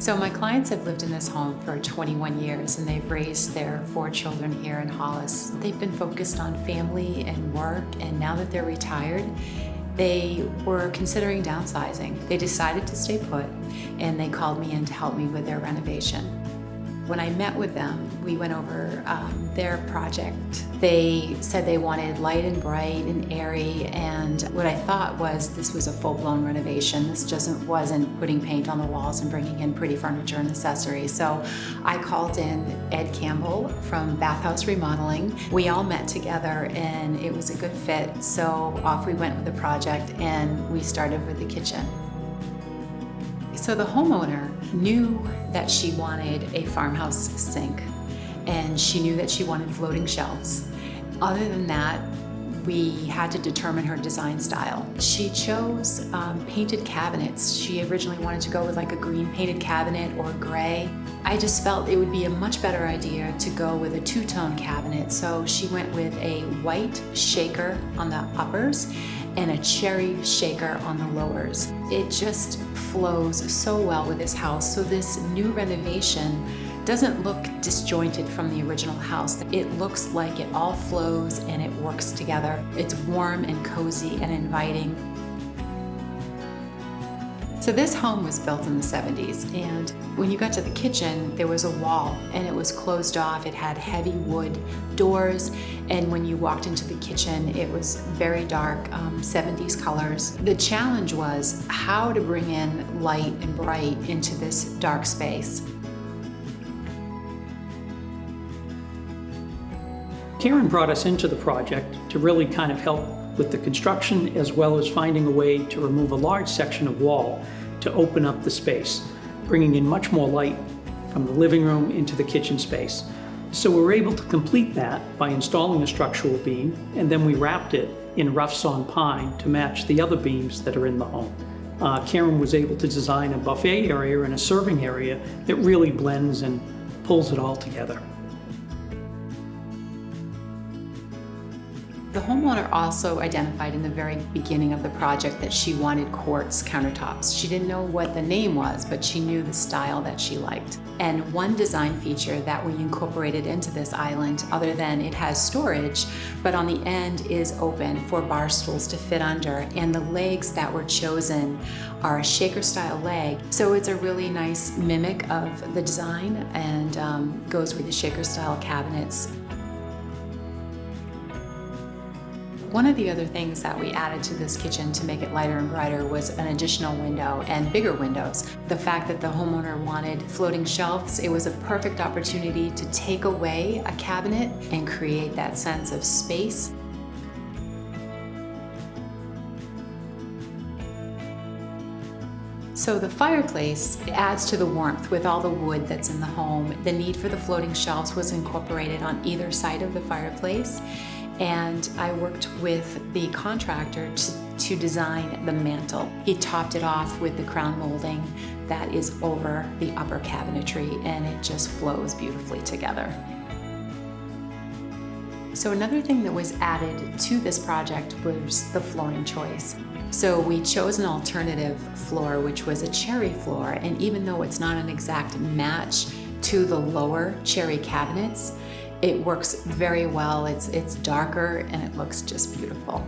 So my clients have lived in this home for 21 years and they've raised their 4 children here in Hollis. They've been focused on family and work, and now that they're retired, they were considering downsizing. They decided to stay put and they called me in to help me with their renovation. When I met with them, we went over their project. They said they wanted light and bright and airy, and what I thought was this was a full-blown renovation. This wasn't putting paint on the walls and bringing in pretty furniture and accessories. So I called in Ed Campbell from Bathhouse Remodeling. We all met together and it was a good fit. So off we went with the project and we started with the kitchen. So the homeowner knew that she wanted a farmhouse sink, and she knew that she wanted floating shelves. Other than that, we had to determine her design style. She chose painted cabinets. She originally wanted to go with like a green painted cabinet or gray. I just felt it would be a much better idea to go with a two-tone cabinet. So she went with a white shaker on the uppers and a cherry shaker on the lowers. It just flows so well with this house. So this new renovation doesn't look disjointed from the original house. It looks like it all flows and it works together. It's warm and cozy and inviting. So this home was built in the 70s, and when you got to the kitchen, there was a wall and it was closed off. It had heavy wood doors, and when you walked into the kitchen, it was very dark, 70s colors. The challenge was how to bring in light and bright into this dark space. Karen brought us into the project to really kind of help with the construction, as well as finding a way to remove a large section of wall to open up the space, bringing in much more light from the living room into the kitchen space. So we were able to complete that by installing a structural beam, and then we wrapped it in rough sawn pine to match the other beams that are in the home. Karen was able to design a buffet area and a serving area that really blends and pulls it all together. The homeowner also identified in the very beginning of the project that she wanted quartz countertops. She didn't know what the name was, but she knew the style that she liked. And one design feature that we incorporated into this island, other than it has storage, but on the end is open for bar stools to fit under, and the legs that were chosen are a shaker style leg. So it's a really nice mimic of the design and goes with the shaker style cabinets. One of the other things that we added to this kitchen to make it lighter and brighter was an additional window and bigger windows. The fact that the homeowner wanted floating shelves, it was a perfect opportunity to take away a cabinet and create that sense of space. So the fireplace adds to the warmth with all the wood that's in the home. The need for the floating shelves was incorporated on either side of the fireplace. And I worked with the contractor to design the mantle. He topped it off with the crown molding that is over the upper cabinetry, and it just flows beautifully together. So another thing that was added to this project was the flooring choice. So we chose an alternative floor, which was a cherry floor, and even though it's not an exact match to the lower cherry cabinets, it works very well. It's darker and it looks just beautiful.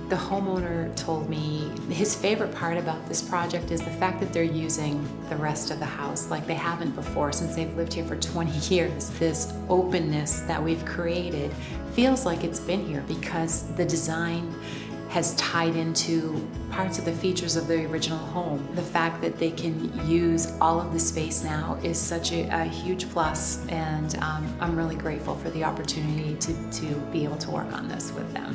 The homeowner told me his favorite part about this project is the fact that they're using the rest of the house like they haven't before since they've lived here for 20 years. This openness that we've created feels like it's been here because the design has tied into parts of the features of the original home. The fact that they can use all of the space now is such a huge plus, and I'm really grateful for the opportunity to be able to work on this with them.